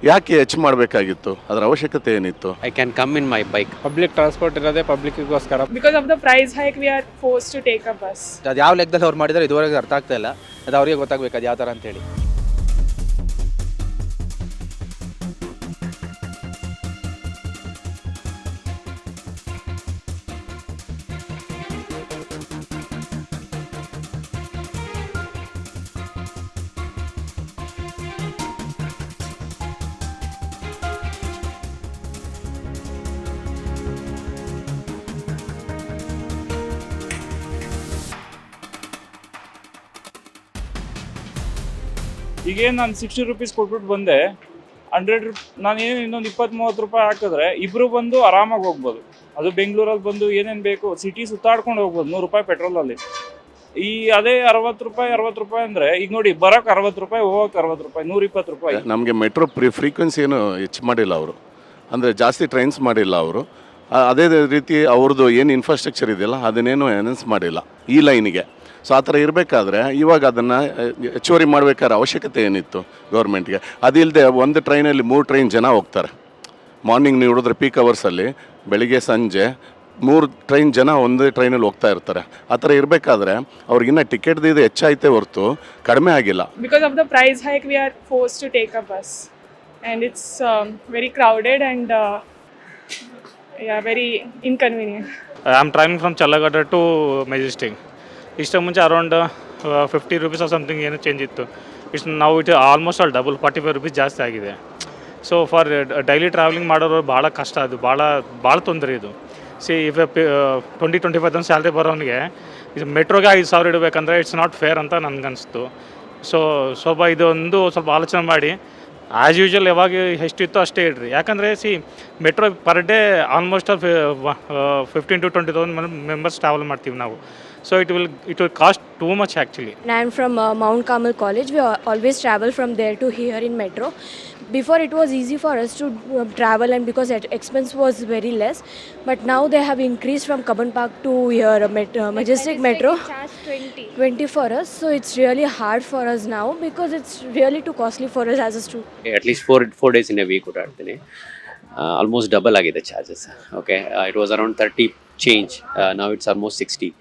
ಯಾಕೆ ಹೆಚ್ಚು ಮಾಡಬೇಕಾಗಿತ್ತು? ಅದರ ಅವಶ್ಯಕತೆ ಏನಿತ್ತು? I can come in my bike. Public transport ಇರೋದೇ ಪಬ್ಲಿಕ್ಗೋಸ್ಕರ. Because of the price hike, we are forced to take a bus. ಅದು ಯಾವ ಲೆಕ್ಕದಲ್ಲಿ ಅವ್ರು ಮಾಡಿದ್ದಾರೆ ಇದುವರೆಗೆ ಅರ್ಥ ಆಗ್ತಾ ಇಲ್ಲ. ಅದು ಅವರಿಗೆ ಗೊತ್ತಾಗಬೇಕು ಅದು ಯಾವ ಥರ ಅಂತೇಳಿ. ಈಗೇನು ನಾನು 60 ರೂಪೀಸ್ ಕೊಟ್ಬಿಟ್ಟು ಬಂದೆ, 100 ನಾನೇನು ಇನ್ನೊಂದು 20-30 ರೂಪಾಯಿ ಹಾಕಿದ್ರೆ ಇಬ್ಬರು ಬಂದು ಆರಾಮಾಗಿ ಹೋಗ್ಬೋದು. ಅದು ಬೆಂಗಳೂರಲ್ಲಿ ಬಂದು ಏನೇನು ಬೇಕು ಸಿಟಿ ಸುತ್ತಾಡ್ಕೊಂಡು ಹೋಗ್ಬೋದು 100 ರೂಪಾಯಿ ಪೆಟ್ರೋಲಲ್ಲಿ. ಈ ಅದೇ 60 ರೂಪಾಯಿ ಅಂದರೆ ಈಗ ನೋಡಿ, ಬರೋಕ್ಕೆ 60 ರೂಪಾಯಿ, ಹೋಗೋಕೆ 60 ರೂಪಾಯಿ, 120 ರೂಪಾಯಿ. ನಮಗೆ ಮೆಟ್ರೋ ಫ್ರೀಕ್ವೆನ್ಸಿ ಏನು ಹೆಚ್ಚು ಮಾಡಿಲ್ಲ ಅವರು, ಅಂದರೆ ಜಾಸ್ತಿ ಟ್ರೈನ್ಸ್ ಮಾಡಿಲ್ಲ ಅವರು. ಅದೇ ರೀತಿ ಅವ್ರದ್ದು ಏನು ಇನ್ಫ್ರಾಸ್ಟ್ರಕ್ಚರ್ ಇದೆಯಲ್ಲ ಅದನ್ನೇನು ಎನೌನ್ಸ್ ಮಾಡಿಲ್ಲ ಈ ಲೈನಿಗೆ. ಸೊ ಆ ಥರ ಇರಬೇಕಾದ್ರೆ ಇವಾಗ ಅದನ್ನು ಹೆಚ್ಚುವರಿ ಮಾಡಬೇಕಾದ್ರೆ ಅವಶ್ಯಕತೆ ಏನಿತ್ತು ಗೌರ್ಮೆಂಟ್ಗೆ? ಅದಿಲ್ಲದೆ ಒಂದು ಟ್ರೈನಲ್ಲಿ 3 ಟ್ರೈನ್ ಜನ ಹೋಗ್ತಾರೆ. ಮಾರ್ನಿಂಗ್ ನೀವು ನೋಡಿದ್ರೆ ಪೀಕ್ ಅವರ್ಸಲ್ಲಿ ಬೆಳಿಗ್ಗೆ ಸಂಜೆ 3 ಟ್ರೈನ್ ಜನ ಒಂದೇ ಟ್ರೈನಲ್ಲಿ ಹೋಗ್ತಾ ಇರ್ತಾರೆ. ಆ ಥರ ಇರಬೇಕಾದ್ರೆ ಅವ್ರಿಗಿನ್ನ ಟಿಕೆಟ್ದು ಇದು ಹೆಚ್ಚಾಯ್ತೇ ಹೊರತು ಕಡಿಮೆ ಆಗಿಲ್ಲ. Because of the price hike, we are forced to take a bus. And it's very crowded and very inconvenient. I am traveling from Challagada to Majestic. ಇಷ್ಟು ಮುಂಚೆ ಅರೌಂಡ್ 50 ರೂಪೀಸ್ ಆರ್ ಸಮಥಿಂಗ್ ಏನೋ ಚೇಂಜ್ ಇತ್ತು. ಇಷ್ಟು ನಾವು it almost all double 45 rupees ಜಾಸ್ತಿ ಆಗಿದೆ. So for daily travelling ಮಾಡೋರು ಭಾಳ ಕಷ್ಟ, ಅದು ಭಾಳ ತೊಂದರೆ ಇದು. ಇಫ್ 20-25 ಸ್ಯಾಲ್ರಿ ಬರೋನಿಗೆ ಇದು ಮೆಟ್ರೋಗೆ 5,000 ಇಡಬೇಕಂದ್ರೆ ಇಟ್ಸ್ ನಾಟ್ ಫೇರ್ ಅಂತ ನನಗನ್ನಿಸ್ತು. ಸೊ ಸ್ವಲ್ಪ ಇದೊಂದು ಸ್ವಲ್ಪ ಆಲೋಚನೆ ಮಾಡಿ ಆ್ಯಸ್ ಯೂಶ್ವಲ್ ಯಾವಾಗ ಎಷ್ಟಿತ್ತು ಅಷ್ಟೇ ಇಡ್ರಿ. ಯಾಕಂದರೆ metro per day almost 15,000 to 20,000 members travel ಮಾಡ್ತೀವಿ ನಾವು. So it will cost too much actually. I am from Mount Carmel College. We always travel from there to here in metro. Before it was easy for us to travel, and because expense was very less. But now they have increased from Cubbon Park to here Majestic Metro. Charge 20 for us. So it's really hard for us now because it's really too costly for us as a student. At least 4 days in a week ಓಡಾಡ್ತೀನಿ. Almost double ಆಗಿದೆ charges. Okay, it was around 30 change. ನಾವು it's almost 60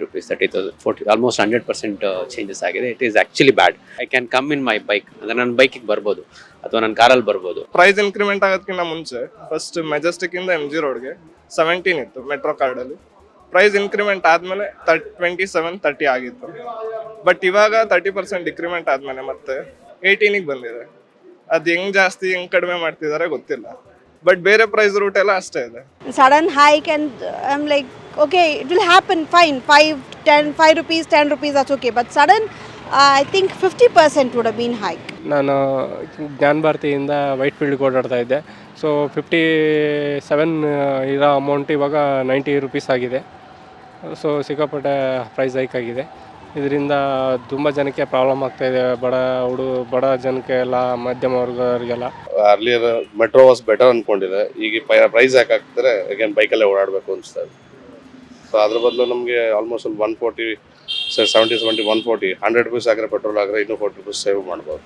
rupees, 30,000, 40, almost 100% changes ಆಗಿದೆ. It is actually bad. I can come in my bike, ಅಂದರೆ ನನ್ನ ಬೈಕಿಗೆ ಬರ್ಬೋದು ಅಥವಾ ನನ್ನ ಕಾರಲ್ಲಿ ಬರ್ಬೋದು. ಪ್ರೈಸ್ ಇನ್ಕ್ರಿಮೆಂಟ್ ಆಗೋದಕ್ಕಿಂತ ಮುಂಚೆ ಫಸ್ಟ್ ಮೆಜೆಸ್ಟಿಕ್ ಇಂದ MG ರೋಡ್ಗೆ 17 ಇತ್ತು ಮೆಟ್ರೋ ಕಾರ್ಡಲ್ಲಿ. ಪ್ರೈಸ್ ಇನ್ಕ್ರಿಮೆಂಟ್ ಆದಮೇಲೆ 27-30 ಆಗಿತ್ತು. ಬಟ್ ಇವಾಗ 30% ಡಿಕ್ರಿಮೆಂಟ್ ಆದಮೇಲೆ ಮತ್ತೆ 18ಗೆ ಬಂದಿದೆ. ಅದು ಹೆಂಗೆ ಜಾಸ್ತಿ ಹೆಂಗೆ ಕಡಿಮೆ ಮಾಡ್ತಿದ್ದಾರೆ ಗೊತ್ತಿಲ್ಲ. ಬಟ್ ಬೇರೆ ಪ್ರೈಸ್ ರೂಟ್ ಎಲ್ಲ ಅಷ್ಟೇ ಇದೆ. sudden hike and I'm like, okay, it will happen, fine, 5 rupees, 10 rupees, that's okay. But sudden, I think 50% would have been hike. ನಾನು ಜ್ಞಾನ ಭಾರತಿಯಿಂದ ವೈಟ್ ಫೀಲ್ಡ್ಗೆ ಓಡಾಡ್ತಾ ಇದ್ದೆ. ಸೊ 57 ಇರೋ ಅಮೌಂಟ್ ಇವಾಗ 90 ರೂಪೀಸ್ ಆಗಿದೆ. ಸೊ ಸಿಕ್ಕಾಪಟ್ಟೆ ಪ್ರೈಸ್ ಹೈಕ್ ಆಗಿದೆ. ಇದರಿಂದ ತುಂಬ ಜನಕ್ಕೆ ಪ್ರಾಬ್ಲಮ್ ಆಗ್ತಾ ಇದೆ. ಬಡ ಜನಕ್ಕೆ ಎಲ್ಲ, ಮಧ್ಯಮ ವರ್ಗದವರಿಗೆಲ್ಲ. ಅರ್ಲಿಯರ್ ಮೆಟ್ರೋ ವಾಸ್ ಬೆಟರ್ ಅಂದ್ಕೊಂಡಿದೆ. ಈಗ ಪ್ರೈಸ್ ಯಾಕೆ ಆಗ್ತಾರೆ ಅಗೇನ್ ಬೈಕಲ್ಲೇ ಓಡಾಡಬೇಕು ಅನಿಸ್ತಾ ಇದೆ. ಸೊ ಅದ್ರ ಬದಲು ನಮಗೆ ಆಲ್ಮೋಸ್ಟ್ 140, 70-140, 100 ರೂಪೀಸ್ ಆಗಿರೋ ಪೆಟ್ರೋಲ್ ಆಗಿದ್ರೆ ಇನ್ನೂ 40 ರೂಪೀಸ್ ಸೇವ್ ಮಾಡ್ಬೋದು.